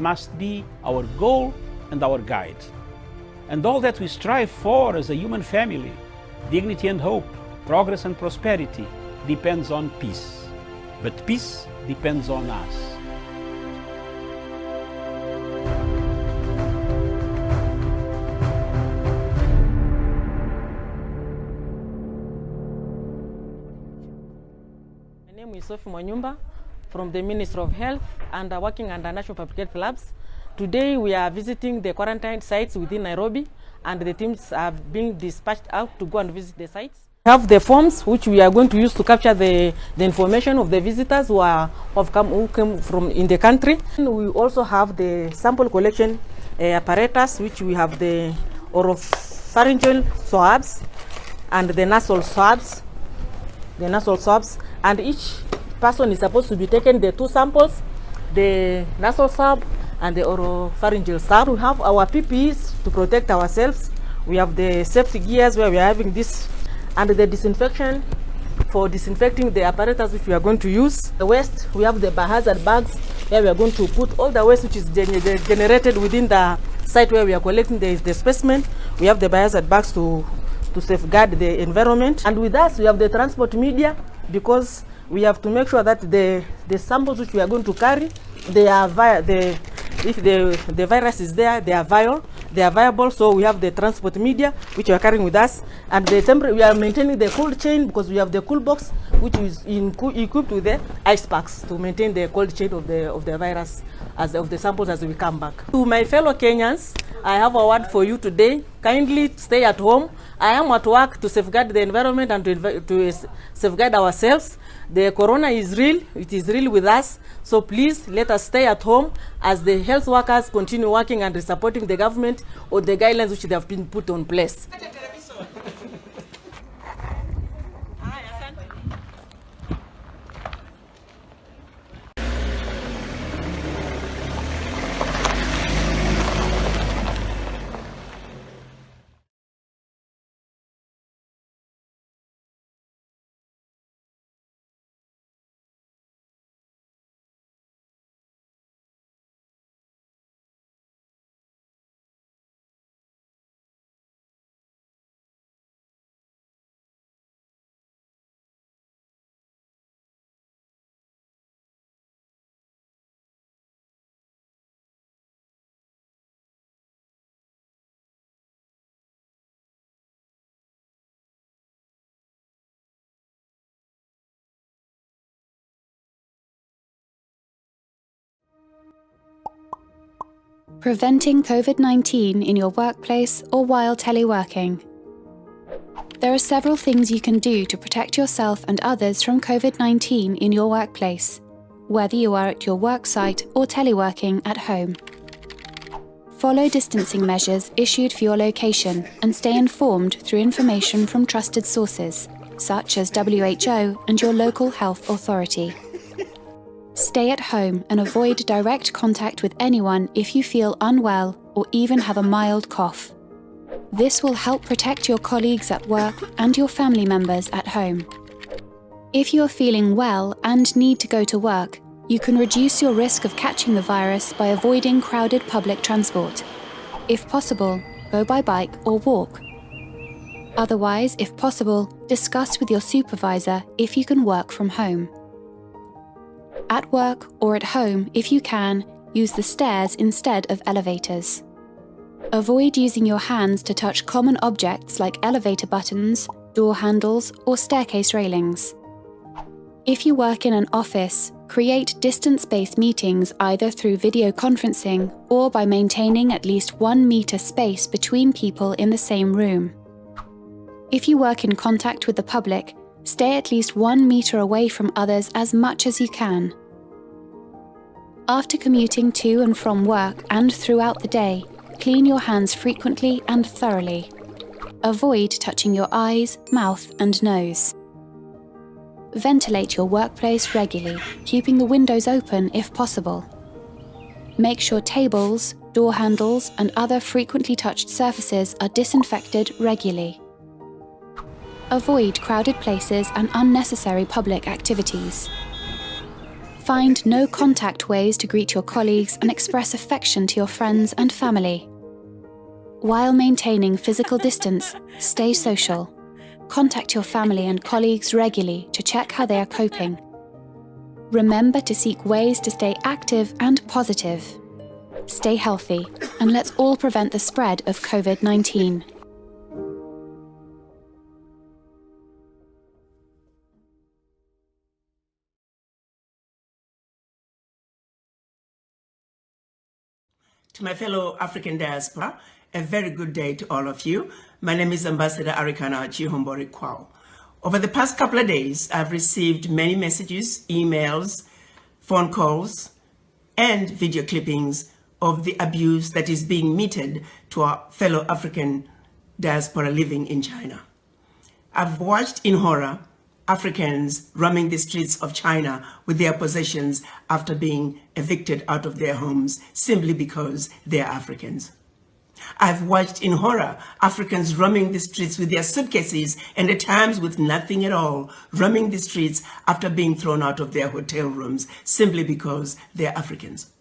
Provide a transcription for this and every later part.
must be our goal and our guide. And all that we strive for as a human family, dignity and hope, progress and prosperity, depends on peace. But peace depends on us. My name is Sophie Mwanyumba from the Ministry of Health and working under National Public Health Labs. Today we are visiting the quarantine sites within Nairobi, and the teams are being dispatched out to go and visit the sites. We have the forms which we are going to use to capture the information of the visitors who came from in the country. And we also have the sample collection apparatus, which we have the oropharyngeal swabs and the nasal swabs. And each person is supposed to be taken the two samples, the nasal swab and the oropharyngeal swab. We have our PPEs to protect ourselves. We have the safety gears where we are having this, and the disinfection for disinfecting the apparatus which we are going to use. The waste, we have the biohazard bags where we are going to put all the waste which is generated within the site where we are collecting the specimen. We have the biohazard bags to safeguard the environment. And with us we have the transport media, because we have to make sure that the samples which we are going to carry, they are if the virus is there, they are viable. So we have the transport media which we are carrying with us, and we are maintaining the cold chain, because we have the cool box which is equipped with the ice packs to maintain the cold chain of the virus of the samples as we come back. To my fellow Kenyans, I have a word for you today. Kindly stay at home. I am at work to safeguard the environment and to safeguard ourselves. The corona is real. It is real with us. So please let us stay at home as the health workers continue working and supporting the government on the guidelines which they have been put on place. Preventing COVID-19 in your workplace or while teleworking. There are several things you can do to protect yourself and others from COVID-19 in your workplace, whether you are at your work site or teleworking at home. Follow distancing measures issued for your location and stay informed through information from trusted sources, such as WHO and your local health authority. Stay at home and avoid direct contact with anyone if you feel unwell or even have a mild cough. This will help protect your colleagues at work and your family members at home. If you are feeling well and need to go to work, you can reduce your risk of catching the virus by avoiding crowded public transport. If possible, go by bike or walk. Otherwise, if possible, discuss with your supervisor if you can work from home. At work or at home, if you can, use the stairs instead of elevators. Avoid using your hands to touch common objects like elevator buttons, door handles, or staircase railings. If you work in an office, create distance-based meetings either through video conferencing or by maintaining at least 1 meter space between people in the same room. If you work in contact with the public, stay at least 1 meter away from others as much as you can. After commuting to and from work and throughout the day, clean your hands frequently and thoroughly. Avoid touching your eyes, mouth, and nose. Ventilate your workplace regularly, keeping the windows open if possible. Make sure tables, door handles, and other frequently touched surfaces are disinfected regularly. Avoid crowded places and unnecessary public activities. Find no-contact ways to greet your colleagues and express affection to your friends and family. While maintaining physical distance, stay social. Contact your family and colleagues regularly to check how they are coping. Remember to seek ways to stay active and positive. Stay healthy, and let's all prevent the spread of COVID-19. To my fellow African diaspora, a very good day to all of you. My name is Ambassador Arikana Chihombori Kwao. Over the past couple of days, I've received many messages, emails, phone calls, and video clippings of the abuse that is being meted to our fellow African diaspora living in China. I've watched in horror Africans roaming the streets of China with their possessions after being evicted out of their homes simply because they are Africans. I've watched in horror Africans roaming the streets with their suitcases and at times with nothing at all, roaming the streets after being thrown out of their hotel rooms simply because they're Africans.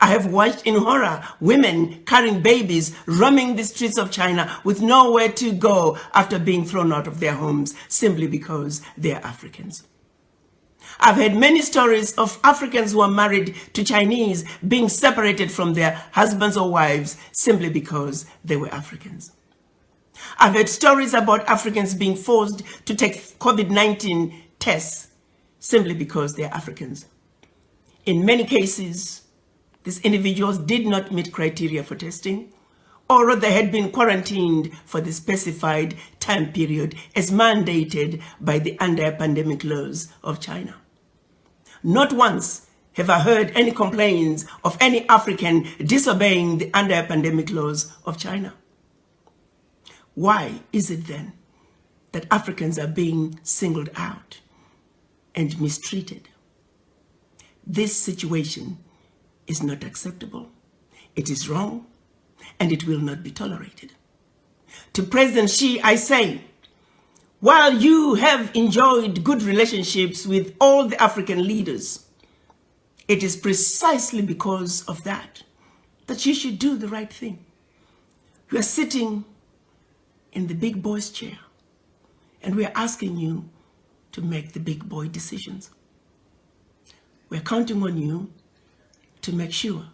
I have watched in horror women carrying babies roaming the streets of China with nowhere to go after being thrown out of their homes simply because they are Africans. I've heard many stories of Africans who are married to Chinese being separated from their husbands or wives simply because they were Africans. I've heard stories about Africans being forced to take COVID-19 tests simply because they're Africans. In many cases, these individuals did not meet criteria for testing, or they had been quarantined for the specified time period as mandated by the anti-pandemic laws of China. Not once have I heard any complaints of any African disobeying the anti-pandemic laws of China. Why is it then that Africans are being singled out and mistreated? This situation is not acceptable. It is wrong, and it will not be tolerated. To President Xi, I say, while you have enjoyed good relationships with all the African leaders, it is precisely because of that you should do the right thing. You are sitting in the big boy's chair, and we are asking you to make the big boy decisions. We are counting on you to make sure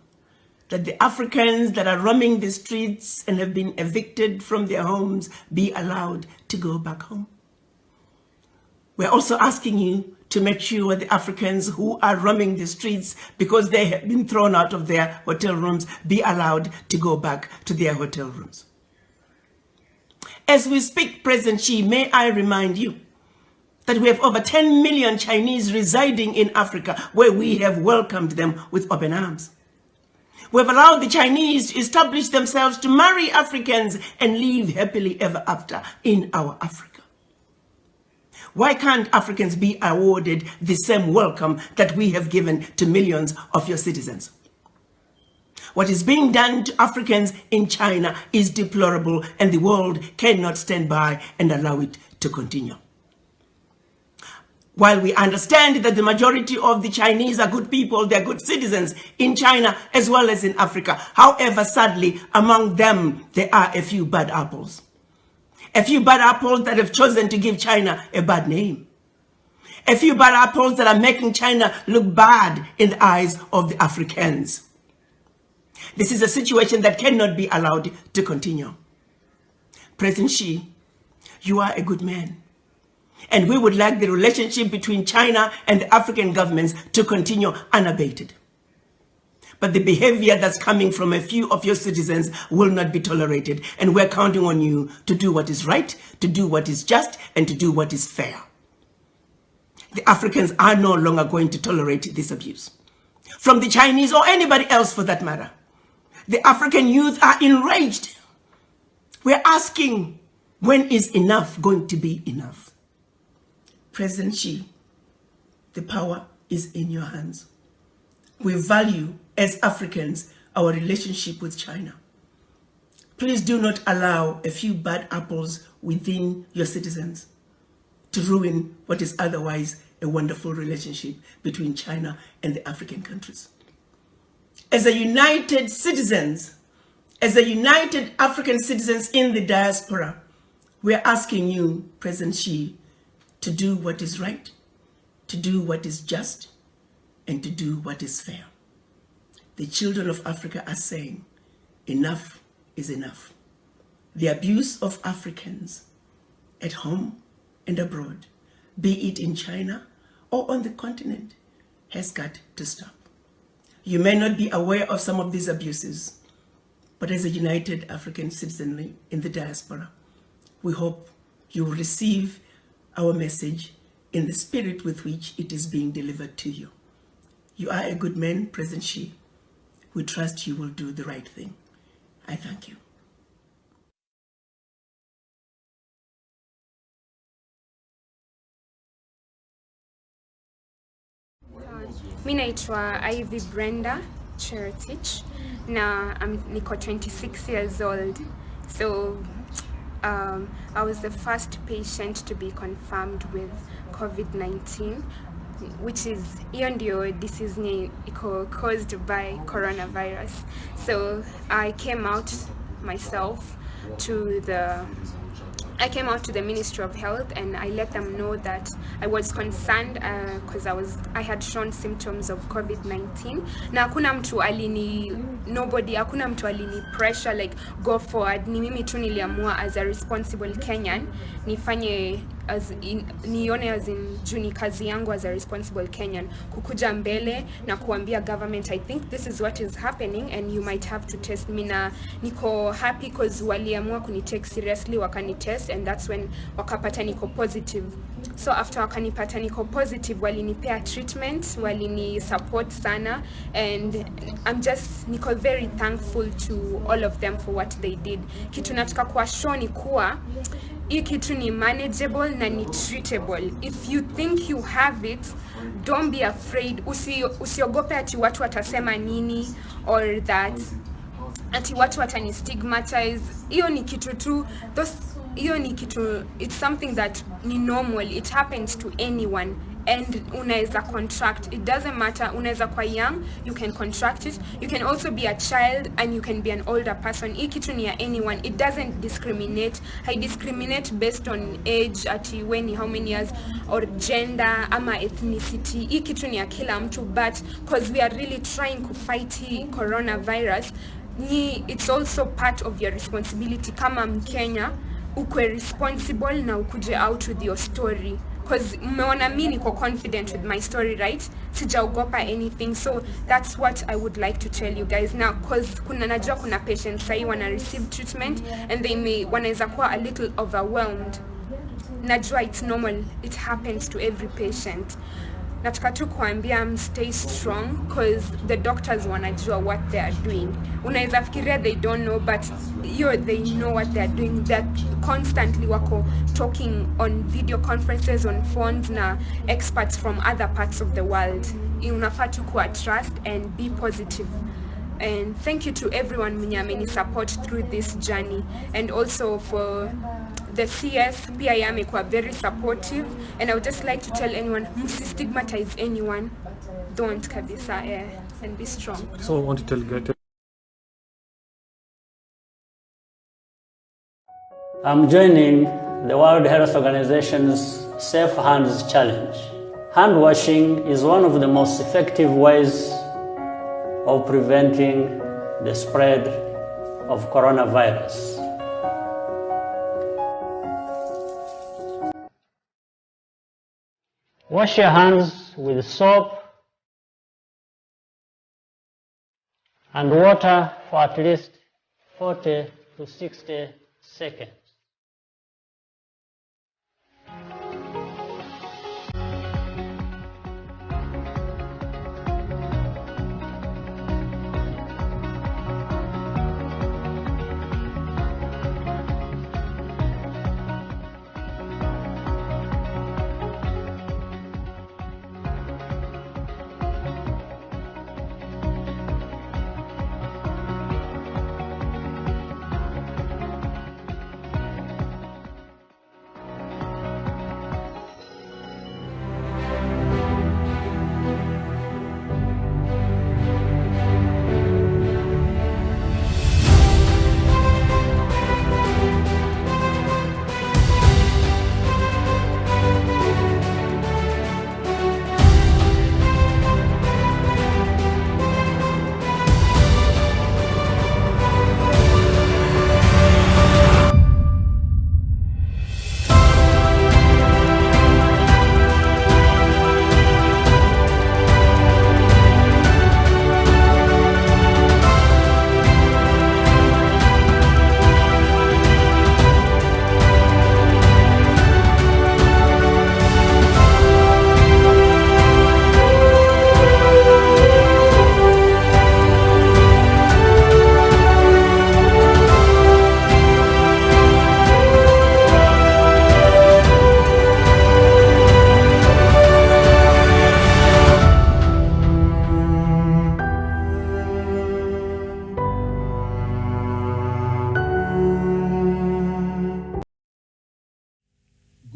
that the Africans that are roaming the streets and have been evicted from their homes be allowed to go back home. We're also asking you to make sure the Africans who are roaming the streets because they have been thrown out of their hotel rooms be allowed to go back to their hotel rooms. As we speak, President Xi, may I remind you that we have over 10 million Chinese residing in Africa, where we have welcomed them with open arms. We have allowed the Chinese to establish themselves to marry Africans and live happily ever after in our Africa. Why can't Africans be awarded the same welcome that we have given to millions of your citizens? What is being done to Africans in China is deplorable, and the world cannot stand by and allow it to continue. While we understand that the majority of the Chinese are good people, they're good citizens in China as well as in Africa. However, sadly, among them, there are a few bad apples. A few bad apples that have chosen to give China a bad name. A few bad apples that are making China look bad in the eyes of the Africans. This is a situation that cannot be allowed to continue. President Xi, you are a good man. And we would like the relationship between China and the African governments to continue unabated. But the behavior that's coming from a few of your citizens will not be tolerated. And we're counting on you to do what is right, to do what is just, and to do what is fair. The Africans are no longer going to tolerate this abuse. From the Chinese or anybody else for that matter. The African youth are enraged. We're asking, when is enough going to be enough? President Xi, the power is in your hands. We value, as Africans, our relationship with China. Please do not allow a few bad apples within your citizens to ruin what is otherwise a wonderful relationship between China and the African countries. As a united citizens, as a united African citizens in the diaspora, we're asking you, President Xi, to do what is right, to do what is just, and to do what is fair. The children of Africa are saying, enough is enough. The abuse of Africans at home and abroad, be it in China or on the continent, has got to stop. You may not be aware of some of these abuses, but as a united African citizenry in the diaspora, we hope you will receive our message in the spirit with which it is being delivered to you. You are a good man, President Xi. We trust you will do the right thing. I thank you. Mi naitwa Ivy Brenda Cheretich na niko 26 years old. So I was the first patient to be confirmed with COVID-19, which is hiyo ndio disease ni iko caused by coronavirus. So I came out to the Ministry of Health and I let them know that I was concerned because I had shown symptoms of COVID-19. Na hakuna mtu alini pressure like go forward. Ni mimi tu niliamua as a responsible Kenyan nifanye nione as in juni kazi yangu as a responsible Kenyan kukuja mbele na kuambia government, I think this is what is happening and you might have to test me. Na niko happy because waliamua kunitake seriously, wakanitest and that's when wakapata niko positive. So after wakanipata niko positive, walinipea treatment, walini support sana, and niko very thankful to all of them for what they did. Kitu nataka kuwashow ni kuwa hii kitu ni manageable na ni treatable. If you think you have it, don't be afraid. Usiogope ati watu watasema nini or that ati watu watani stigmatize. Hiyo ni kitu tu, it's something that ni normal. It happens to anyone and unaweza contract. It doesn't matter, unaweza kwa young, you can contract it. You can also be a child and you can be an older person. Hii kitu ni ya anyone. It doesn't discriminate. I discriminate based on age, ati when, how many years, or gender ama ethnicity. Hii kitu ni ya kila mtu, but because we are really trying to fight coronavirus, it's also part of your responsibility kama Mkenya ukwe responsible na ukuje out with your story. Because mmeona mimi niko confident with my story, right? Sijaogopa anything. So that's what I would like to tell you guys now, because najua kuna patients sahi wana receive treatment and wanaweza kuwa a little overwhelmed. Najua it's normal, it happens to every patient. Nataka tu kuambia stay strong because the doctors wanajua what they are doing. Unaweza fikiria they don't know, but they know what they are doing. They're constantly wako talking on video conferences, on phones na experts from other parts of the world. Unafaa tu kuwa trust and be positive. And thank you to everyone mwenye ameni support through this journey, and also for the CS pia yamekuwa very supportive, and I would just like to tell anyone, stigmatize anyone, don't kabisa, and be strong. So I want to tell I'm joining the World Health Organization's Safe Hands Challenge. Hand washing is one of the most effective ways of preventing the spread of coronavirus. Wash your hands with soap and water for at least 40 to 60 seconds.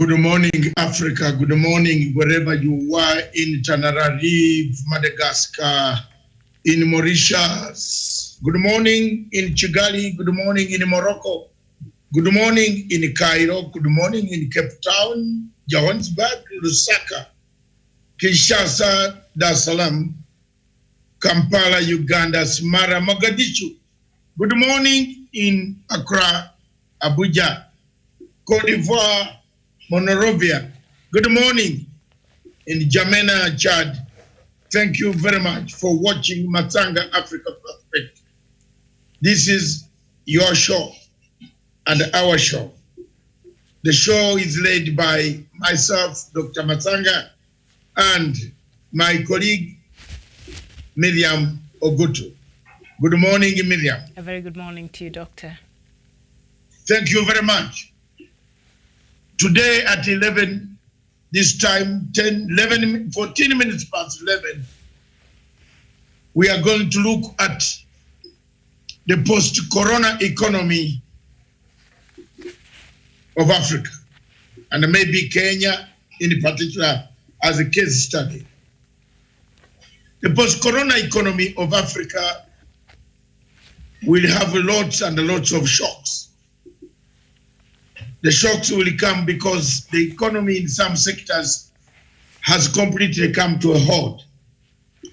Good morning, Africa. Good morning, wherever you are, in Tenerife, Madagascar, in Mauritius. Good morning in Kigali. Good morning in Morocco. Good morning in Cairo. Good morning in Cape Town, Johannesburg, Lusaka, Kinshasa, Dar es Salaam, Kampala, Uganda, Smara, Mogadishu. Good morning in Accra, Abuja, Cote d'Ivoire, Monrovia. Good morning in Jamena, Chad. Thank you very much for watching MATSANGA Africa Perspective. This is your show and our show. The show is led by myself, Dr. MATSANGA, and my colleague, Miriam Ogutu. Good morning, Miriam. A very good morning to you, Doctor. Thank you very much. Today at 11, this time 14 minutes past 11, we are going to look at the post-corona economy of Africa, and maybe Kenya in particular as a case study. The post-corona economy of Africa will have lots and lots of shocks. The shocks will come because the economy in some sectors has completely come to a halt.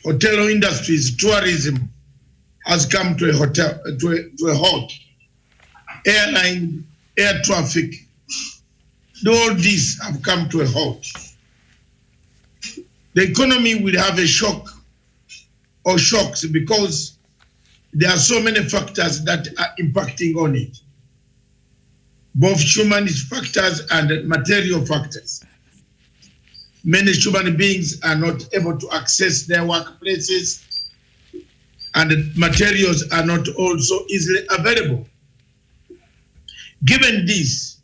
Hotel industries, tourism has come to a halt. Airline, air traffic, all these have come to a halt. The economy will have a shock or shocks because there are so many factors that are impacting on it. Both human factors and material factors. Many human beings are not able to access their workplaces, and materials are not also easily available. Given this,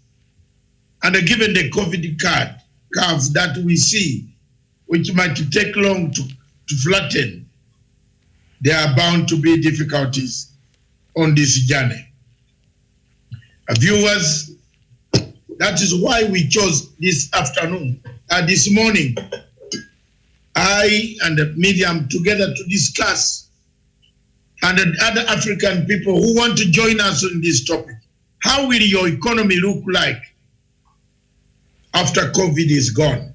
and given the COVID curve that we see, which might take long to flatten, there are bound to be difficulties on this journey. Viewers, that is why we chose this afternoon, this morning, I and Miriam together to discuss, and other African people who want to join us on this topic. How will your economy look like after COVID is gone?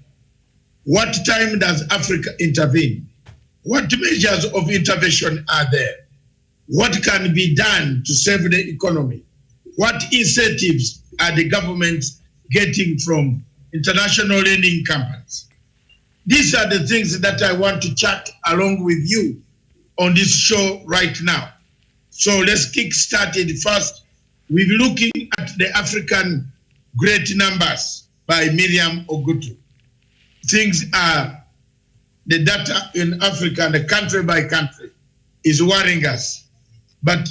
What time does Africa intervene? What measures of intervention are there? What can be done to save the economy? What incentives are the governments getting from international lending companies? These are the things that I want to chat along with you on this show right now. So let's kick started first with looking at the African great numbers by Miriam Ogutu. Things are, the data in Africa, and the country by country, is worrying us. But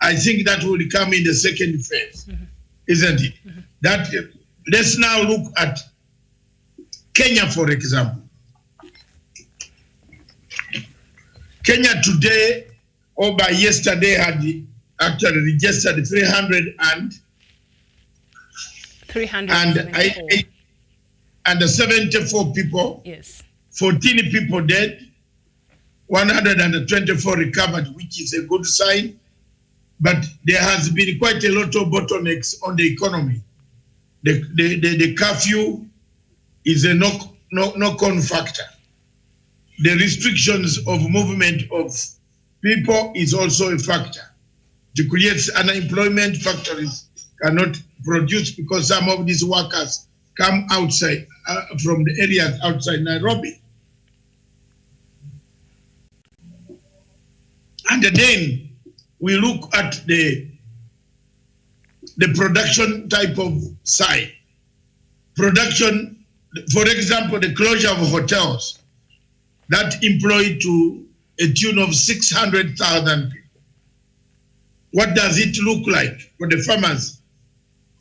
I think that will come in the second phase, isn't it? That, let's now look at Kenya, for example. Kenya today, or by yesterday, had actually registered 374 people. Yes. 14 people dead, 124 recovered, which is a good sign. But there has been quite a lot of bottlenecks on the economy. The curfew is a knock-on factor. The restrictions of movement of people is also a factor. To create unemployment, factories cannot produce because some of these workers come outside from the areas outside Nairobi. And then we look at the production type of side. Production, for example, the closure of hotels that employ to a tune of 600,000 people. What does it look like for the farmers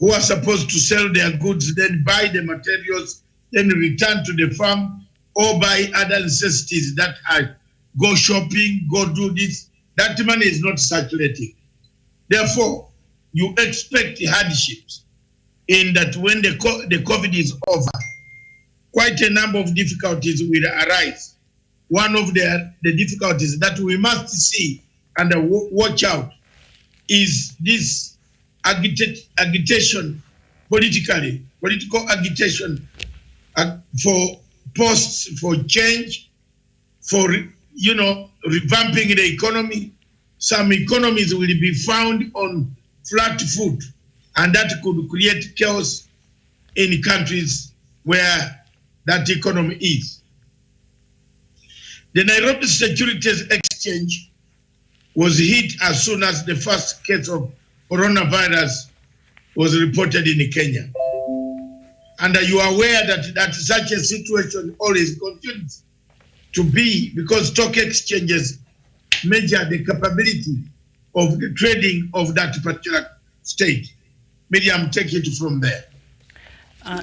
who are supposed to sell their goods, then buy the materials, then return to the farm, or buy other necessities that are go shopping, go do this? That money is not circulating. Therefore, you expect hardships. in that when the COVID is over, quite a number of difficulties will arise. One of the difficulties that we must see and watch out is this agitation, political agitation for posts, for change, for, revamping the economy. Some economies will be found on flat foot, and that could create chaos in countries where that economy is. The Nairobi Securities Exchange was hit as soon as the first case of coronavirus was reported in Kenya. And you are aware that such a situation always continues to be, because stock exchanges measure the capability of the trading of that particular state. Miriam, take it from there.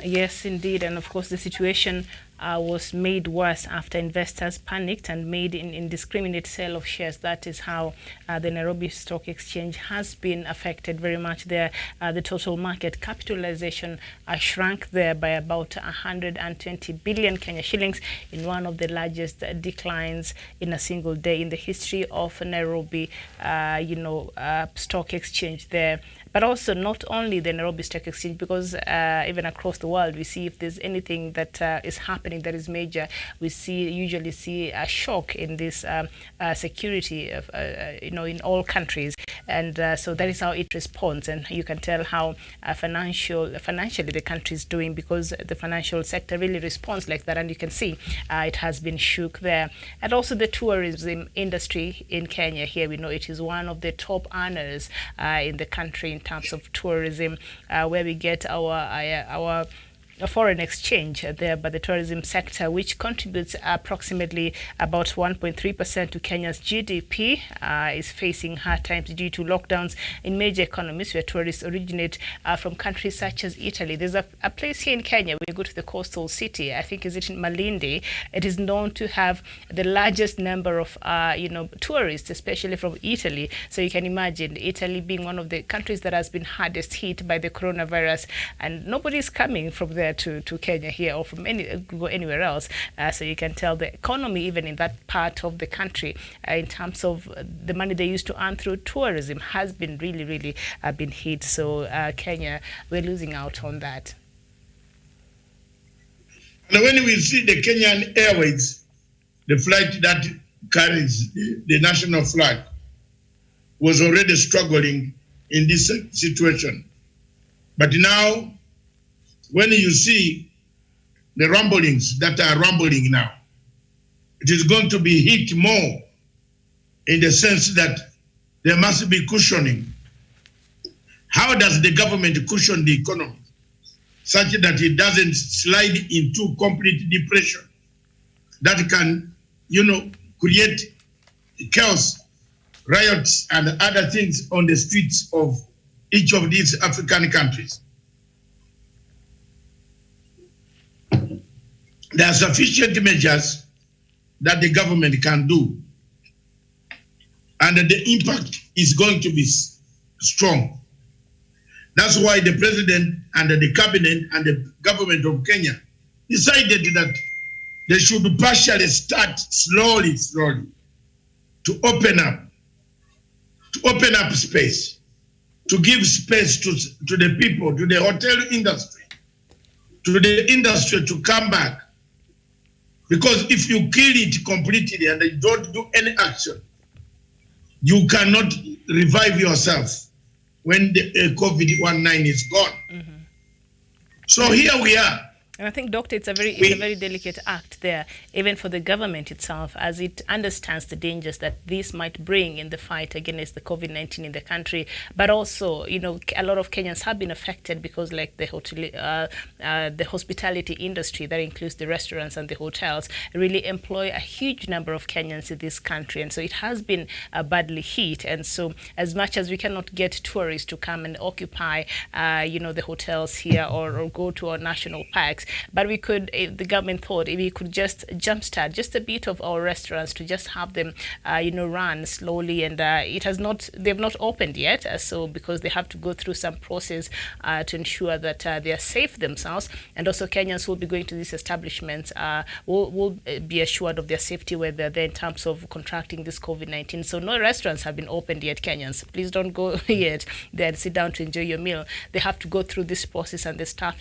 Yes, indeed. And of course, the situation was made worse after investors panicked and made indiscriminate sale of shares. That is how the Nairobi Stock Exchange has been affected very much there. The total market capitalization shrank there by about 120 billion Kenya shillings in one of the largest declines in a single day in the history of Nairobi, stock exchange there. But also not only the Nairobi Stock Exchange, because even across the world, we see if there's anything that is happening that is major, we usually see a shock in this security, in all countries. And so that is how it responds. And you can tell how financially the country is doing, because the financial sector really responds like that. And you can see it has been shook there. And also the tourism industry in Kenya here, we know it is one of the top earners in the country in terms of tourism, where we get our foreign exchange there, but the tourism sector, which contributes approximately about 1.3% to Kenya's GDP, is facing hard times due to lockdowns in major economies where tourists originate from countries such as Italy. There's a place here in Kenya, when you go to the coastal city, I think is it in Malindi, it is known to have the largest number of tourists, especially from Italy. So you can imagine Italy being one of the countries that has been hardest hit by the coronavirus, and nobody's coming from there to Kenya here or from anywhere else. So you can tell the economy, even in that part of the country, in terms of the money they used to earn through tourism, has been really been hit. So Kenya, we're losing out on that. And when we see the Kenyan Airways, the flight that carries the national flag, was already struggling in this situation. But now, when you see the rumblings that are rumbling now, it is going to be hit more in the sense that there must be cushioning. How does the government cushion the economy such that it doesn't slide into complete depression that can, create chaos, riots, and other things on the streets of each of these African countries? There are sufficient measures that the government can do, and the impact is going to be strong. That's why the president and the cabinet and the government of Kenya decided that they should partially start slowly to open up space, to give space to the people, to the hotel industry, to the industry to come back. Because if you kill it completely and you don't do any action, you cannot revive yourself when the COVID-19 is gone. Mm-hmm. So here we are. And I think, Doctor, it's a very delicate act there, even for the government itself, as it understands the dangers that this might bring in the fight against the COVID-19 in the country. But also, a lot of Kenyans have been affected because, like the hospitality industry, that includes the restaurants and the hotels, really employ a huge number of Kenyans in this country. And so it has been badly hit. And so as much as we cannot get tourists to come and occupy, the hotels here or go to our national parks, next. But we could, the government thought, if we could just jumpstart just a bit of our restaurants to just have them, run slowly, and they've not opened yet, so because they have to go through some process to ensure that they are safe themselves, and also Kenyans who will be going to these establishments will be assured of their safety where they're there in terms of contracting this COVID-19. So no restaurants have been opened yet, Kenyans. Please don't go yet there and sit down to enjoy your meal. They have to go through this process, and the staff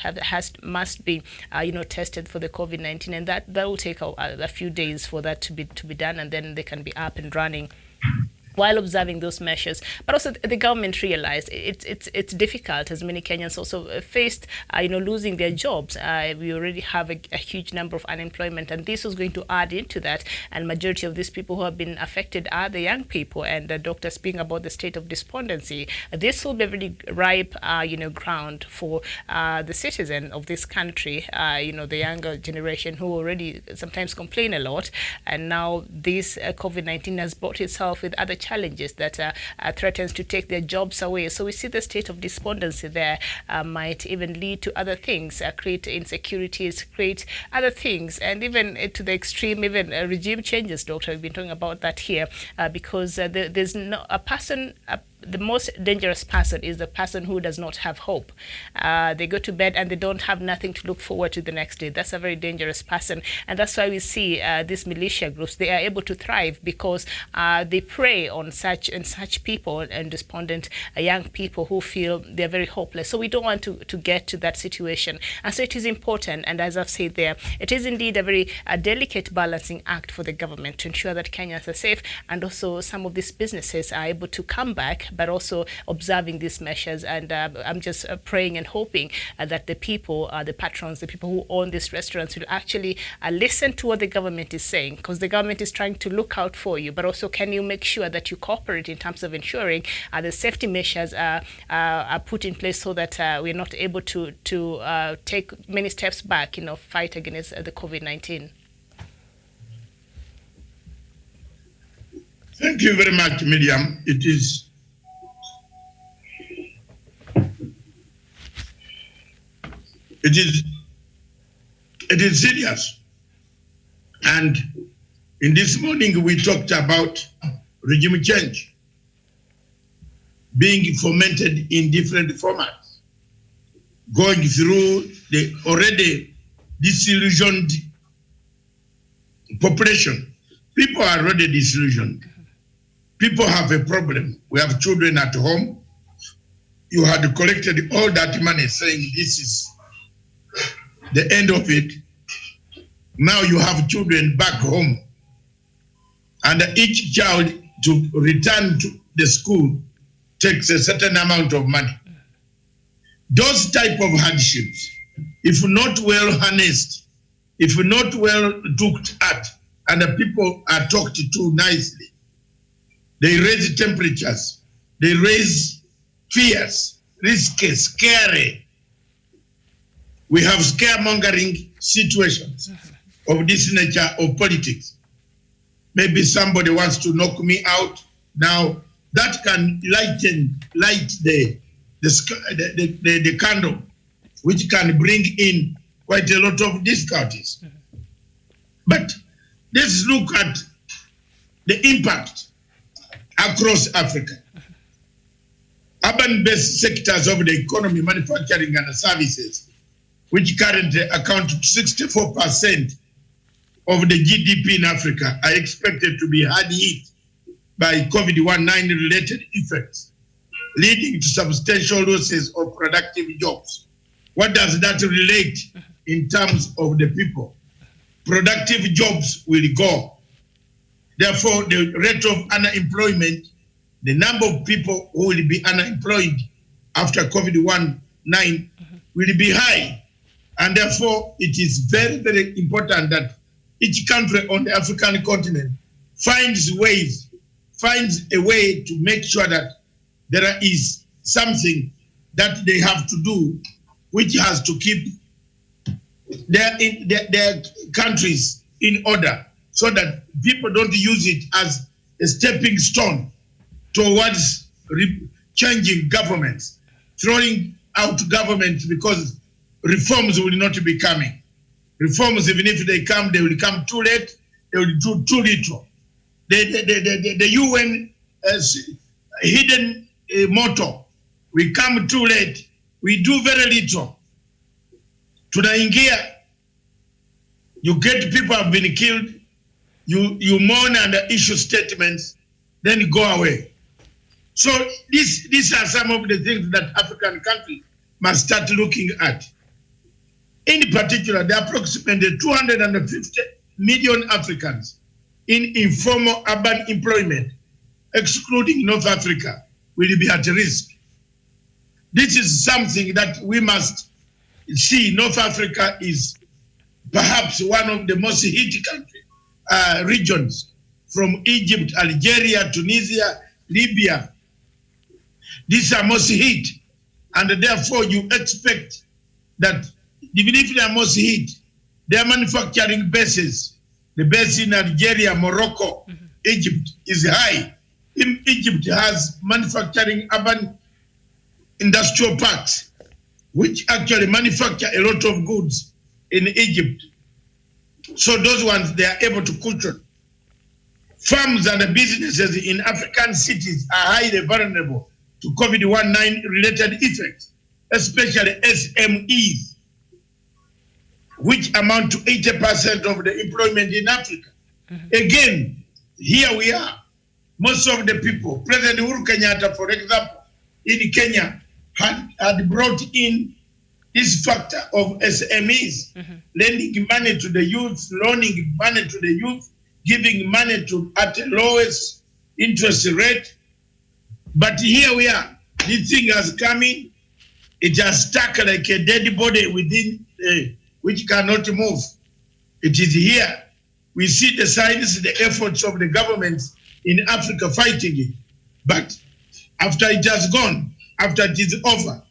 must be tested for the COVID-19, and that will take a few days for that to be done, and then they can be up and running while observing those measures. But also the government realized it's difficult, as many Kenyans also faced losing their jobs. We already have a huge number of unemployment, and this was going to add into that, and majority of these people who have been affected are the young people, and the doctor speaking about the state of despondency. This will be a really ripe ground for the citizen of this country, the younger generation, who already sometimes complain a lot, and now this COVID-19 has brought itself with other challenges that threatens to take their jobs away. So we see the state of despondency there might even lead to other things, create insecurities, create other things, and even to the extreme, even regime changes, Doctor. We've been talking about that here because there's no a person. The most dangerous person is the person who does not have hope. They go to bed and they don't have nothing to look forward to the next day. That's a very dangerous person. And that's why we see these militia groups, they are able to thrive because they prey on such people and despondent young people who feel they're very hopeless. So we don't want to get to that situation. And so it is important, and as I've said there, it is indeed a very delicate balancing act for the government to ensure that Kenyans are safe, and also some of these businesses are able to come back, but also observing these measures. And I'm just praying and hoping that the people, the patrons, the people who own these restaurants will actually listen to what the government is saying, because the government is trying to look out for you, but also can you make sure that you cooperate in terms of ensuring the safety measures are put in place so that we're not able to take many steps back in our fight against the COVID-19. Thank you very much, Miriam. It is serious. And in this morning, we talked about regime change being fomented in different formats, going through the already disillusioned population. People are already disillusioned. People have a problem. We have children at home. You had collected all that money saying this is the end of it. Now you have children back home, and each child to return to the school takes a certain amount of money. Those type of hardships, if not well harnessed, if not well looked at, and the people are talked to nicely, they raise temperatures, they raise fears, risky, scary. We have scaremongering situations of this nature of politics. Maybe somebody wants to knock me out. Now that can light the candle, which can bring in quite a lot of difficulties. But let's look at the impact across Africa. Urban-based sectors of the economy, manufacturing and services, which currently account for 64% of the GDP in Africa, are expected to be hard hit by COVID-19 related effects, leading to substantial losses of productive jobs. What does that relate in terms of the people? Productive jobs will go. Therefore, the rate of unemployment, the number of people who will be unemployed after COVID-19 will be high. And therefore, it is very, very important that each country on the African continent finds a way to make sure that there is something that they have to do, which has to keep their countries in order, so that people don't use it as a stepping stone towards changing governments, throwing out governments because reforms will not be coming. Reforms, even if they come, they will come too late, they will do too little. The UN hidden motto, we come too late, we do very little. Tunaingia, you get people have been killed, you mourn and issue statements, then you go away. So these are some of the things that African countries must start looking at. In particular, there are approximately 250 million Africans in informal urban employment, excluding North Africa, will be at risk. This is something that we must see. North Africa is perhaps one of the most hit regions, from Egypt, Algeria, Tunisia, Libya. These are most hit, and therefore you expect that even if they are most hit, their manufacturing bases, the base in Algeria, Morocco, Egypt is high. Egypt has manufacturing urban industrial parks, which actually manufacture a lot of goods in Egypt. So those ones, they are able to cushion. Farms and businesses in African cities are highly vulnerable to COVID-19 related effects, especially SMEs, which amount to 80% of the employment in Africa. Again, here we are. Most of the people, President Uhuru Kenyatta, for example, in Kenya, had brought in this factor of SMEs, lending money to the youth, loaning money to the youth, giving money to at the lowest interest rate. But here we are. This thing has come in. It has stuck like a dead body within, which cannot move. It is here. We see the signs, the efforts of the governments in Africa fighting it. But after it has gone, after it is over,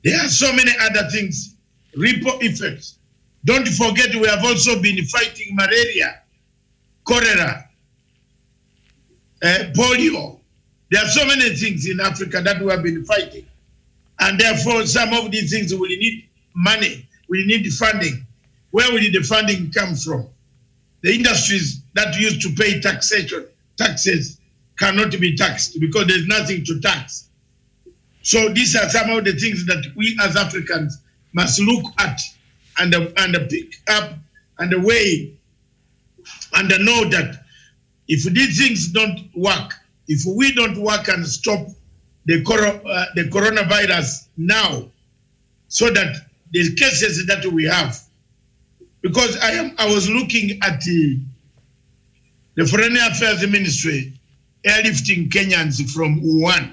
there are so many other things, ripple effects. Don't forget, we have also been fighting malaria, cholera, polio. There are so many things in Africa that we have been fighting. And therefore, some of these things will need money, we need funding. Where will the funding come from? The industries that used to pay taxes cannot be taxed because there's nothing to tax. So these are some of the things that we as Africans must look at and pick up and weigh and know that if these things don't work, if we don't work and stop the coronavirus now, so that the cases that we have, because I was looking at the Foreign Affairs Ministry airlifting Kenyans from Wuhan.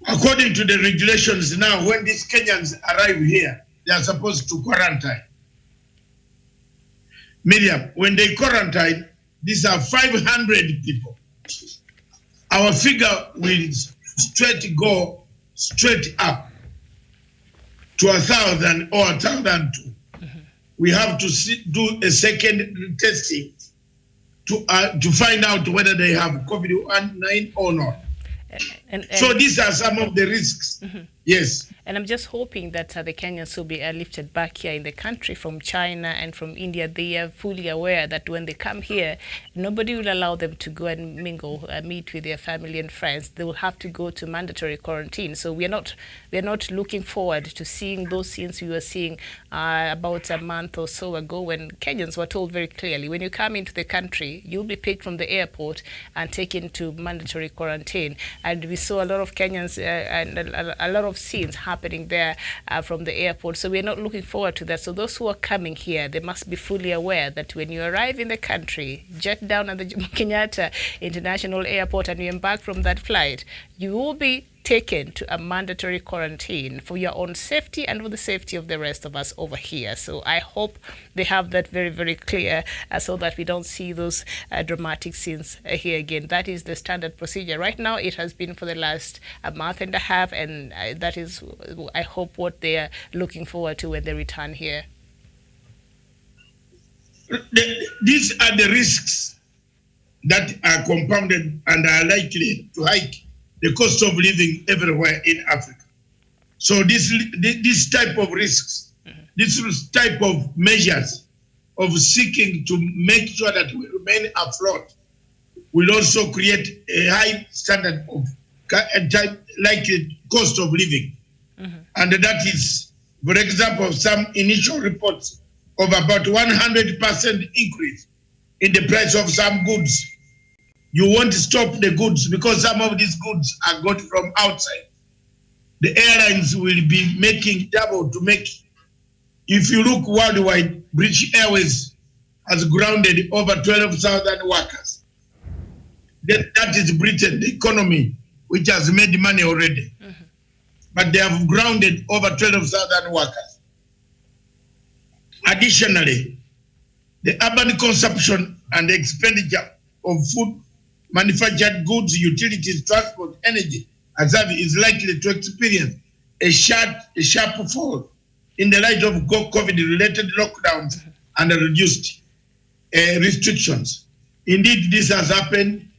According to the regulations now, when these Kenyans arrive here, they are supposed to quarantine. Miriam, when they quarantine, these are 500 people. Our figure will go straight up to 1,000 or 1,002. We have to do a second testing to find out whether they have COVID-19 or not. And so these are some of the risks. Yes. And I'm just hoping that the Kenyans will be airlifted back here in the country from China and from India. They are fully aware that when they come here, nobody will allow them to go and mingle, meet with their family and friends. They will have to go to mandatory quarantine. So we are not looking forward to seeing those scenes we were seeing about a month or so ago, when Kenyans were told very clearly, when you come into the country, you'll be picked from the airport and taken to mandatory quarantine. And we saw a lot of Kenyans and a lot of scenes happening there from the airport. So we're not looking forward to that. So those who are coming here, they must be fully aware that when you arrive in the country, jet down at the Kenyatta International Airport and you embark from that flight, you will be taken to a mandatory quarantine for your own safety and for the safety of the rest of us over here. So I hope they have that very, very clear so that we don't see those dramatic scenes here again. That is the standard procedure. Right now, it has been for the last month and a half, and that is, I hope, what they are looking forward to when they return here. These are the risks that are compounded and are likely to hike the cost of living everywhere in Africa. So this type of risks, this type of measures of seeking to make sure that we remain afloat will also create a high standard of likely cost of living. And that is, for example, some initial reports of about 100% increase in the price of some goods. You won't stop the goods because some of these goods are got from outside. The airlines will be making double to make. If you look worldwide, British Airways has grounded over 12,000 workers. That is Britain, the economy, which has made money already. But they have grounded over 12,000 workers. Additionally, the urban consumption and the expenditure of food, manufactured goods, utilities, transport, energy, and service is likely to experience a sharp fall in the light of COVID-related lockdowns and reduced restrictions. Indeed, this has happened,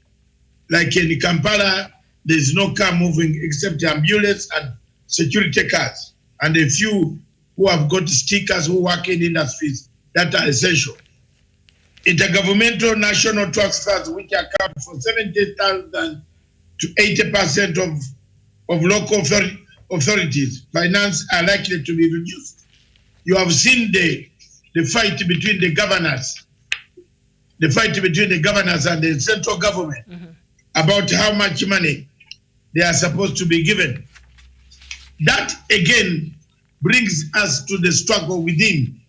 like in Kampala, there is no car moving except ambulance and security cars, and a few who have got stickers who work in industries that are essential. Intergovernmental national trust funds, which account for 70,000 to 80% of local authorities' finance, are likely to be reduced. You have seen the fight between the governors, and the central government about how much money they are supposed to be given. That again brings us to the struggle within.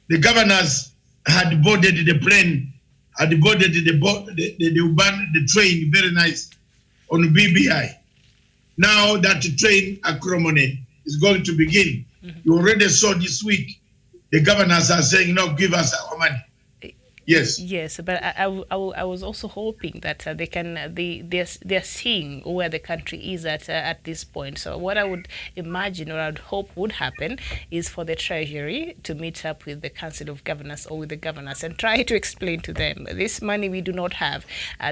The governors had boarded the plane, had boarded the train very nice on BBI. Now that train acromony is going to begin. You already saw this week, the governors are saying, no, give us our money. Yes. Yes, but I was also hoping that they're seeing where the country is at this point. So what I would imagine or I'd hope would happen is for the Treasury to meet up with the Council of Governors or with the governors and try to explain to them this money we do not have.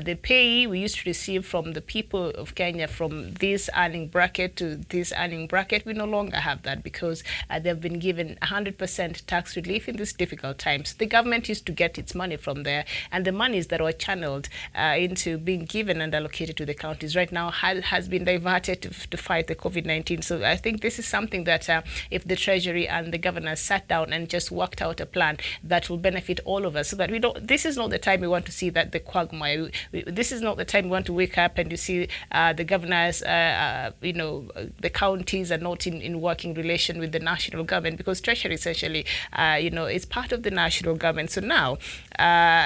The pay we used to receive from the people of Kenya from this earning bracket to this earning bracket, we no longer have that because they've been given 100% tax relief in these difficult times. The government used to get its money from there, and the monies that were channeled into being given and allocated to the counties right now has been diverted to fight the COVID-19. So I think this is something that if the Treasury and the governors sat down and just worked out a plan that will benefit all of us, so that we don't, this is not the time we want to see that the quagmire. This is not the time we want to wake up and you see the governors, the counties are not in working relation with the national government, because Treasury essentially, is part of the national government. So now,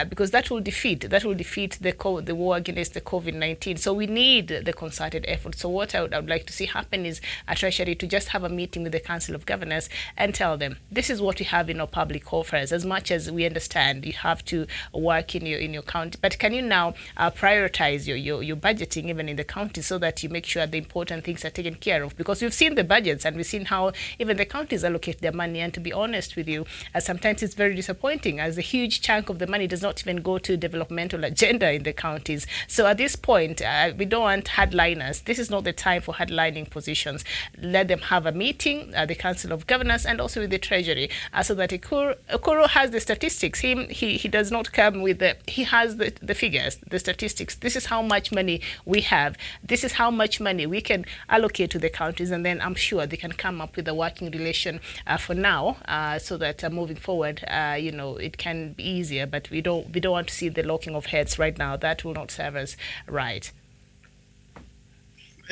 because that will defeat the war against the COVID-19. So we need the concerted effort. So what I would like to see happen is a Treasury to just have a meeting with the Council of Governors and tell them this is what we have in our public offers. As much as we understand you have to work in your county, but can you now prioritize your budgeting even in the county so that you make sure the important things are taken care of? Because we've seen the budgets and we've seen how even the counties allocate their money, and to be honest with you, sometimes it's very disappointing as a huge chunk of the money does not even go to developmental agenda in the counties. So at this point, we don't want hardliners. This is not the time for hardlining positions. Let them have a meeting, the Council of Governors, and also with the Treasury, so that Okoro has the statistics. He does not come with he has the figures, the statistics. This is how much money we have. This is how much money we can allocate to the counties, and then I'm sure they can come up with a working relation for now, so that moving forward, it can be easier. But we don't want to see the locking of heads right now. That will not serve us right.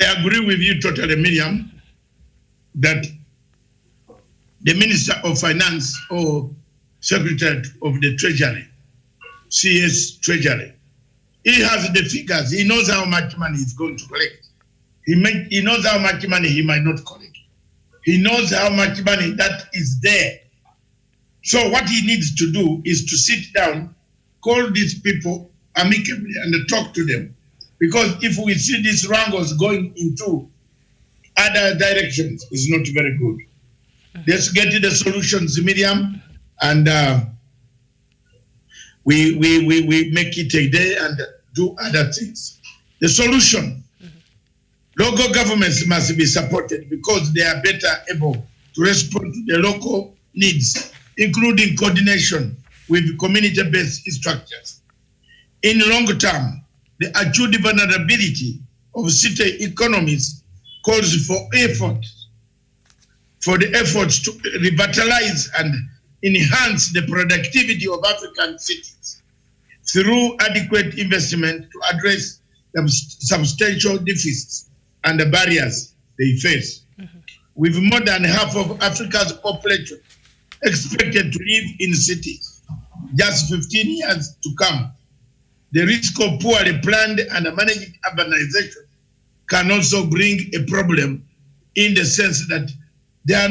I agree with you totally, Miriam, that the Minister of Finance or Secretary of the Treasury, CS Treasury, he has the figures. He knows how much money he's going to collect. He knows how much money he might not collect. He knows how much money that is there. So what he needs to do is to sit down, call these people amicably and talk to them. Because if we see these wrangles going into other directions, it's not very good. Let's get to the solutions, Miriam, and we make it a day and do other things. The solution, Local governments must be supported because they are better able to respond to the local needs, including coordination with community-based structures. In the long term, the acute vulnerability of city economies calls for the efforts to revitalize and enhance the productivity of African cities through adequate investment to address the substantial deficits and the barriers they face. With more than half of Africa's population expected to live in cities just 15 years to come, the risk of poorly planned and managed urbanization can also bring a problem in the sense that there are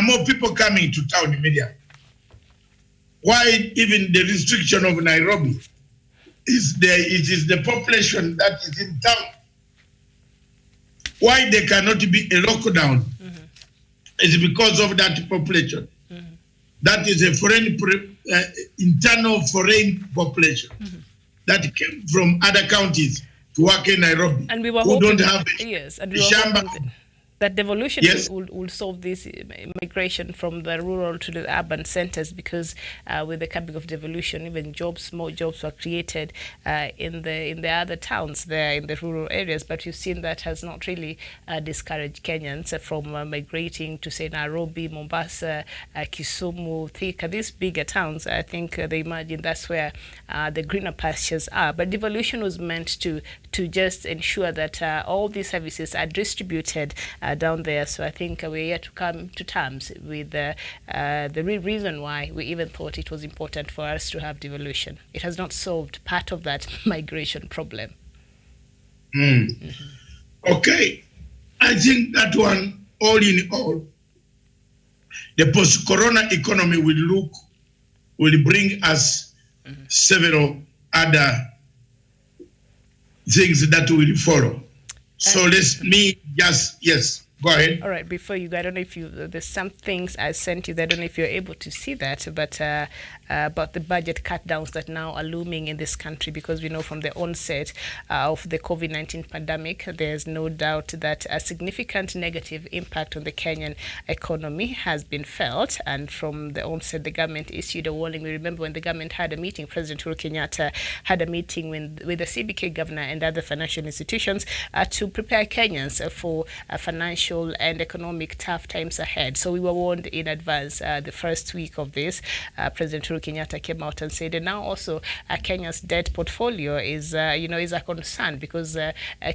more people coming to town immediately. Why even the restriction of Nairobi is it is the population that is in town. Why there cannot be a lockdown is because of that population. That is a foreign, internal foreign population that came from other counties to work in Nairobi, and we were who hoping, don't have yes, and we were hoping that devolution will solve this migration from the rural to the urban centers, because with the coming of devolution, even more jobs were created in the other towns there in the rural areas. But you've seen that has not really discouraged Kenyans from migrating to, say, Nairobi, Mombasa, Kisumu, Thika, these bigger towns. I think they imagine that's where the greener pastures are. But devolution was meant to just ensure that all these services are distributed down there. So I think we're yet to come to terms with the real reason why we even thought it was important for us to have devolution. It has not solved part of that migration problem. Okay, I think that one, all in all, the post-corona economy will bring us several other things that will follow. So yes, go ahead. All right, before you go, I don't know if there's some things I sent you, I don't know if you're able to see that, but about the budget cut downs that now are looming in this country, because we know from the onset of the COVID-19 pandemic, there's no doubt that a significant negative impact on the Kenyan economy has been felt. And from the onset, the government issued a warning. We remember when the government had a meeting, President Uhuru Kenyatta had a meeting with the CBK governor and other financial institutions to prepare Kenyans for financial and economic tough times ahead. So we were warned in advance. The first week of this, President Uhuru Kenyatta came out and said, and now also Kenya's debt portfolio is a concern, because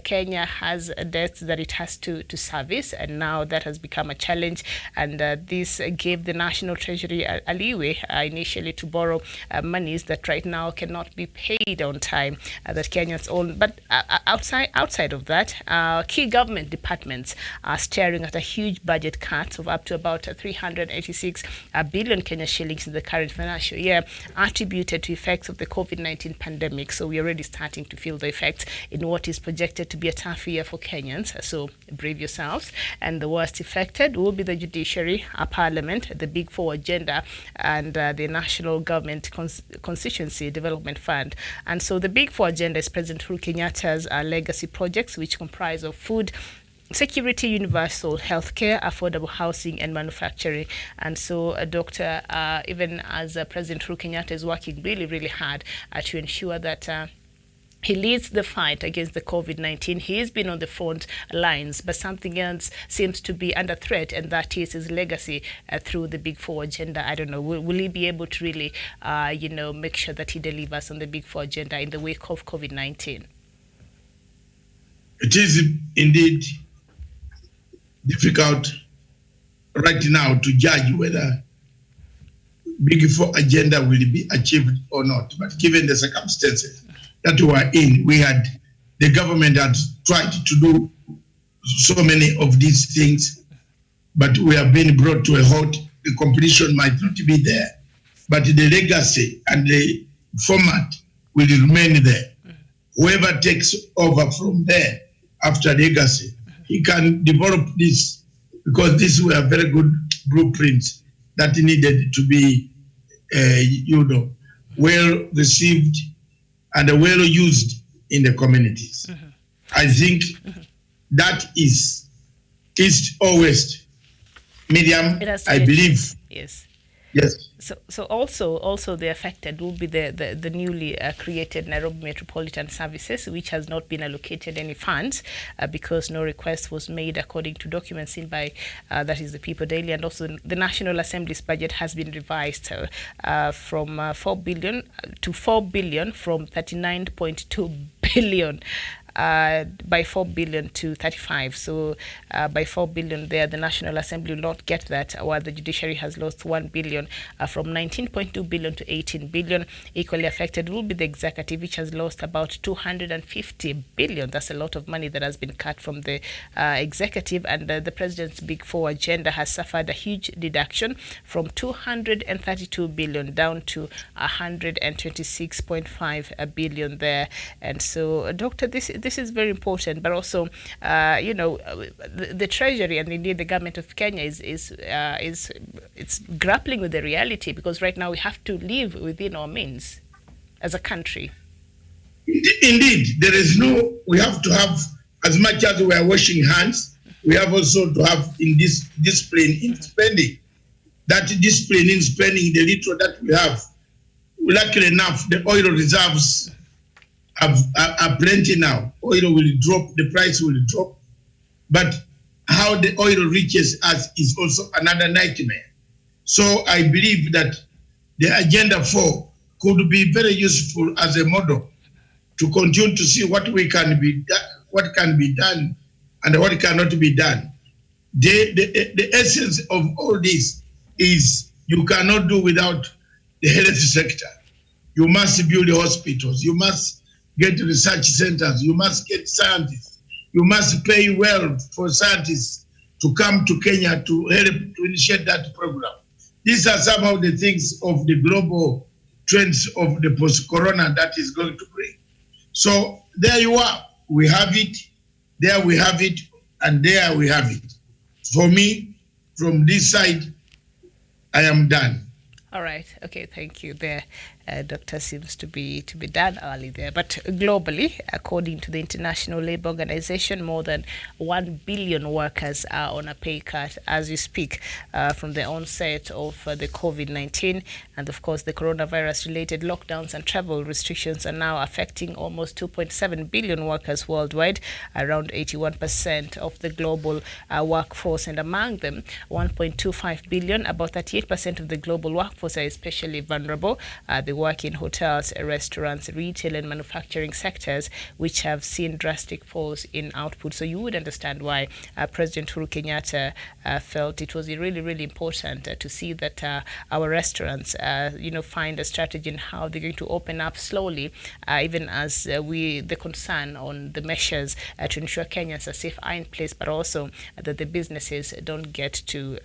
Kenya has debts that it has to service, and now that has become a challenge. And this gave the National Treasury a leeway initially to borrow monies that right now cannot be paid on time, that Kenyans own. But outside of that, key government departments are staring at a huge budget cut of up to about 386 billion Kenya shillings in the current financial year, attributed to effects of the COVID-19 pandemic. So we're already starting to feel the effects in what is projected to be a tough year for Kenyans. So brave yourselves. And the worst affected will be the judiciary, parliament, the Big Four agenda, and the National Government Constituency Development Fund. And so the Big Four agenda is President Uhuru Kenyatta's legacy projects, which comprise of food security, universal healthcare, affordable housing, and manufacturing. And so, Doctor, even as President Uhuru Kenyatta is working really, really hard to ensure that he leads the fight against the COVID-19. He has been on the front lines, but something else seems to be under threat, and that is his legacy through the Big Four agenda. I don't know, will he be able to really, make sure that he delivers on the Big Four agenda in the wake of COVID-19? It is indeed difficult right now to judge whether Big Four agenda will be achieved or not. But given the circumstances that we are in, the government had tried to do so many of these things, but we have been brought to a halt. The completion might not be there, but the legacy and the format will remain there. Whoever takes over from there after legacy, he can develop this, because these were very good blueprints that needed to be, well received and well used in the communities. I think that is east or west. Medium, I believe. Yes. Yes. So also the affected will be the newly created Nairobi Metropolitan Services, which has not been allocated any funds because no request was made according to documents seen by that is the People Daily, and also the National Assembly's budget has been revised from 4 billion to 4 billion from 39.2 billion. By 4 billion to 35. So by 4 billion there, the National Assembly will not get that, while the judiciary has lost 1 billion from 19.2 billion to 18 billion. Equally affected will be the executive, which has lost about 250 billion. That's a lot of money that has been cut from the executive, and the president's Big Four agenda has suffered a huge deduction from 232 billion down to 126.5 billion there. And so, Doctor, this is very important, but also, the Treasury and indeed the government of Kenya is grappling with the reality, because right now we have to live within our means as a country. Indeed, we have to have, as much as we are washing hands, we have also to have in this discipline in spending. That discipline in spending the little that we have. Luckily enough, the oil reserves are plenty now. Oil will drop, the price will drop, but how the oil reaches us is also another nightmare. So I believe that the Agenda 4 could be very useful as a model to continue to see what can be done and what cannot be done. The essence of all this is you cannot do without the health sector. You must build hospitals. You must get research centers. You must get scientists. You must pay well for scientists to come to Kenya to help to initiate that program. These are some of the things of the global trends of the post-corona that is going to bring. So there you are. We have it. There we have it. And there we have it. For me, from this side, I am done. All right. Okay. Thank you. There, Doctor, seems to be done early there. But globally, according to the International Labour Organization, more than 1 billion workers are on a pay cut as we speak from the onset of the COVID-19. And of course, the coronavirus-related lockdowns and travel restrictions are now affecting almost 2.7 billion workers worldwide, around 81% of the global workforce. And among them, 1.25 billion, about 38% of the global workforce are especially vulnerable. They work in hotels, restaurants, retail and manufacturing sectors, which have seen drastic falls in output. So you would understand why President Uhuru Kenyatta felt it was really, really important to see that our restaurants, find a strategy in how they're going to open up slowly, even as the concern on the measures to ensure Kenyans are safe are in place, but also that the businesses don't get to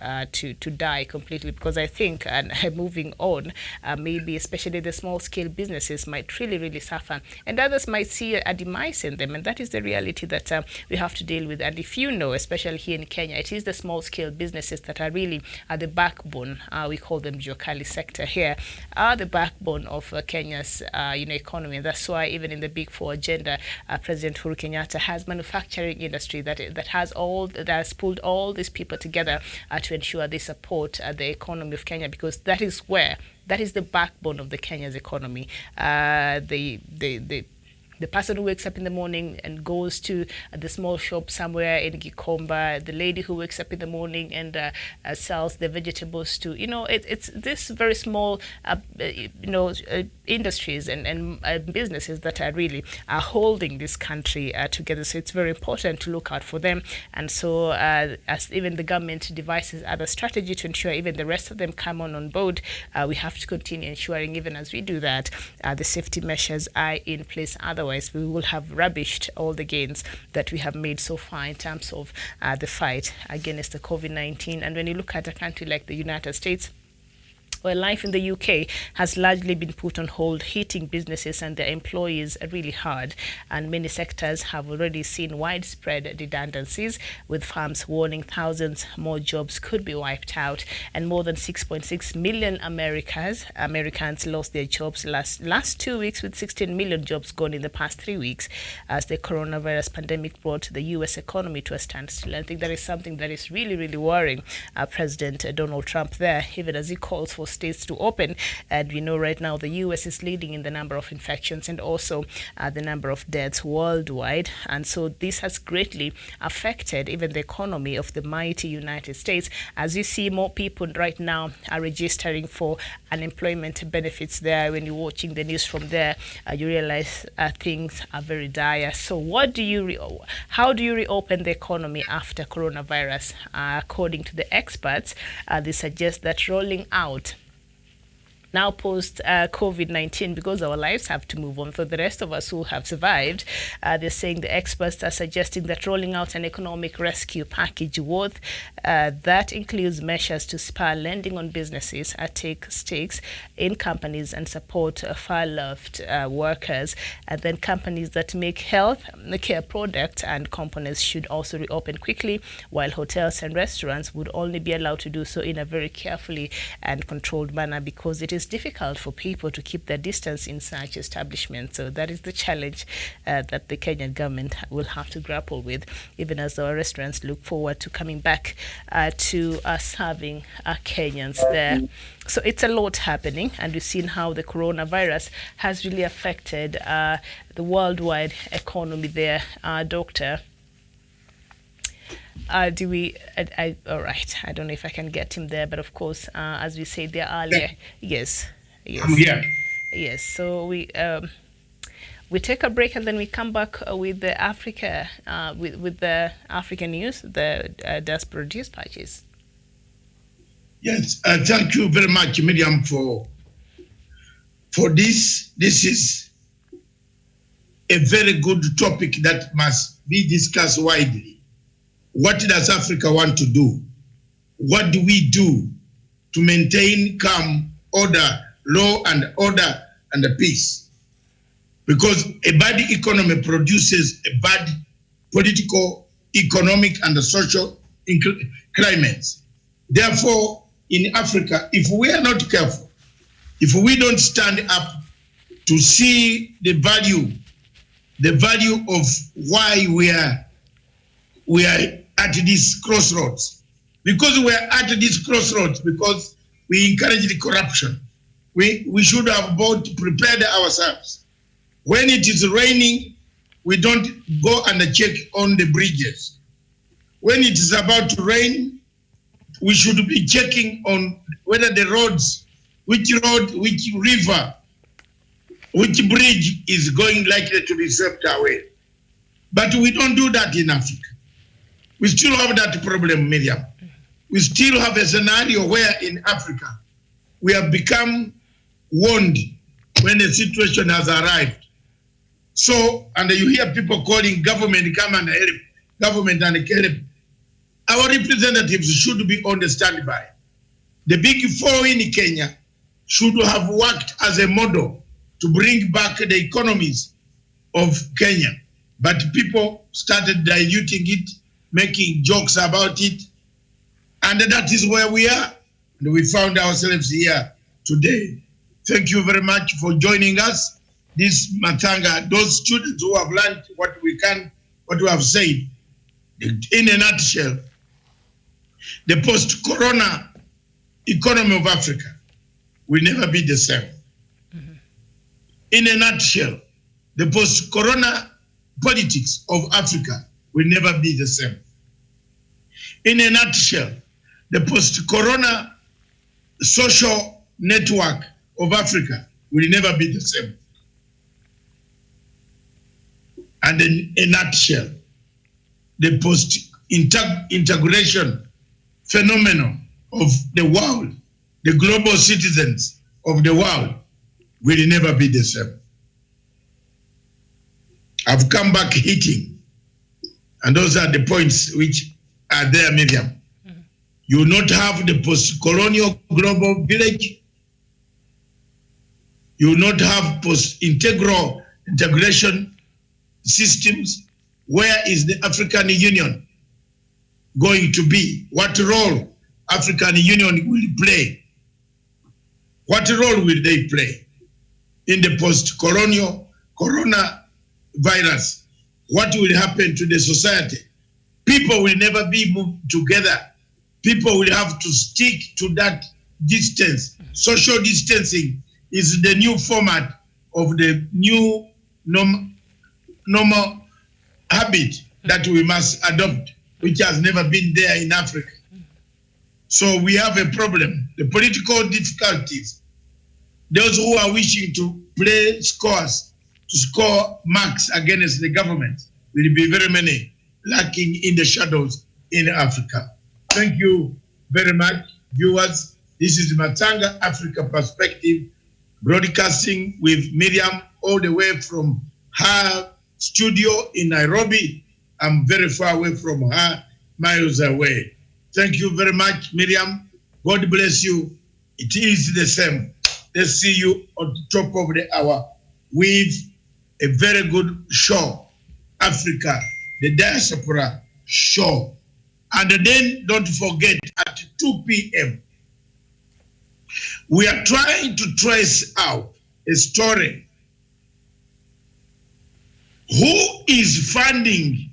die completely. Because I think, and moving on, maybe especially the small-scale businesses might really, really suffer, and others might see a demise in them, and that is the reality that we have to deal with. And if you know, especially here in Kenya, it is the small-scale businesses that are really the backbone. We call them Jokali sector here, are the backbone of Kenya's economy. And that's why even in the Big Four agenda, President Uhuru Kenyatta has manufacturing industry that has pulled all these people together to ensure they support the economy of Kenya, because that is the backbone of the Kenya's economy. The person who wakes up in the morning and goes to the small shop somewhere in Gikomba, the lady who wakes up in the morning and sells the vegetables to, it's this very small, industries and businesses that are really holding this country together. So it's very important to look out for them. And so as even the government devises other strategy to ensure even the rest of them come on board, we have to continue ensuring, even as we do that, the safety measures are in place. Otherwise, we will have rubbished all the gains that we have made so far in terms of the fight against the COVID-19. And when you look at a country like the United States, Well, life in the UK has largely been put on hold, hitting businesses and their employees really hard. And many sectors have already seen widespread redundancies, with firms warning thousands more jobs could be wiped out. And more than 6.6 million Americans lost their jobs last 2 weeks, with 16 million jobs gone in the past 3 weeks, as the coronavirus pandemic brought the U.S. economy to a standstill. I think that is something that is really, really worrying President Donald Trump there, even as he calls for states to open. And we know right now the U.S. is leading in the number of infections and also the number of deaths worldwide. And so this has greatly affected even the economy of the mighty United States. As you see, more people right now are registering for unemployment benefits there. When you're watching the news from there, you realize things are very dire. So how do you reopen the economy after coronavirus? According to the experts, they suggest that rolling out now post COVID-19, because our lives have to move on for the rest of us who have survived. They're saying the experts are suggesting that rolling out an economic rescue package worth that includes measures to spur lending on businesses, take stakes in companies and support furloughed workers. And then companies that make health care products and components should also reopen quickly, while hotels and restaurants would only be allowed to do so in a very carefully and controlled manner, because it is difficult for people to keep their distance in such establishments. So that is the challenge that the Kenyan government will have to grapple with, even as our restaurants look forward to coming back to serving Kenyans there. So it's a lot happening, and we've seen how the coronavirus has really affected the worldwide economy there. Doctor, all right, I don't know if I can get him there, but of course, as we said there earlier, yes. I'm here. Yes, so we take a break and then we come back with the with the African news, the diaspora dispatches. Yes, thank you very much, Miriam, for this. This is a very good topic that must be discussed widely. What does Africa want to do? What do we do to maintain calm, order, law and order and peace? Because a bad economy produces a bad political, economic and social climates. Therefore, in Africa, if we are not careful, if we don't stand up to see the value of why we are at this crossroads, because we are at this crossroads, because we encourage the corruption, we should have both prepared ourselves. When it is raining, we don't go and check on the bridges. When it is about to rain, we should be checking on whether the roads, which road, which river, which bridge is going likely to be swept away. But we don't do that in Africa. We still have that problem, Miriam. We still have a scenario where in Africa, we have become warned when the situation has arrived. So, and you hear people calling government, come and help, government and help. Our representatives should be on the standby. The big four in Kenya should have worked as a model to bring back the economies of Kenya. But people started diluting it, making jokes about it. And that is where we are. And we found ourselves here today. Thank you very much for joining us. This Matanga, those students who have learned what we have said, in a nutshell, the post-corona economy of Africa will never be the same. Mm-hmm. In a nutshell, the post-corona politics of Africa will never be the same. In a nutshell, the post-corona social network of Africa will never be the same. And in a nutshell, the post-integration phenomenon of the world, the global citizens of the world, will never be the same. I've come back hitting, and those are the points which are there, Miriam. Mm-hmm. You will not have the post-colonial global village, You will not have integration systems. Where is the African Union going to be? What role African Union will play? What role will they play in the post-colonial coronavirus? What will happen to the society? People will never be moved together. People will have to stick to that distance. Social distancing is the new format of the new normal habit that we must adopt, which has never been there in Africa. So we have a problem. The political difficulties, those who are wishing to play scores, to score marks against the government, will be very many lacking in the shadows in Africa. Thank you very much, viewers. This is MATSANGA Africa Perspective, broadcasting with Miriam all the way from her studio in Nairobi. I'm very far away from her, miles away. Thank you very much, Miriam. God bless you. It is the same. Let's see you on the top of the hour with a very good show, Africa, the Diaspora Show. And then don't forget, at 2 p.m., we are trying to trace out a story. Who is funding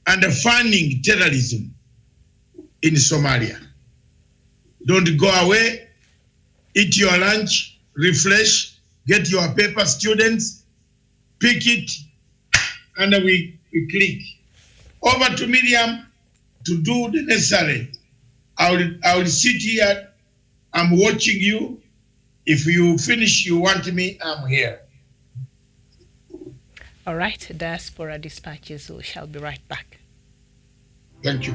and funding terrorism in Somalia? Don't go away. Eat your lunch, refresh, get your paper, students, pick it, and we click. Over to Miriam to do the necessary. I will sit here. I'm watching you. If you finish, you want me, I'm here. All right, Diaspora Dispatches, we shall be right back. Thank you.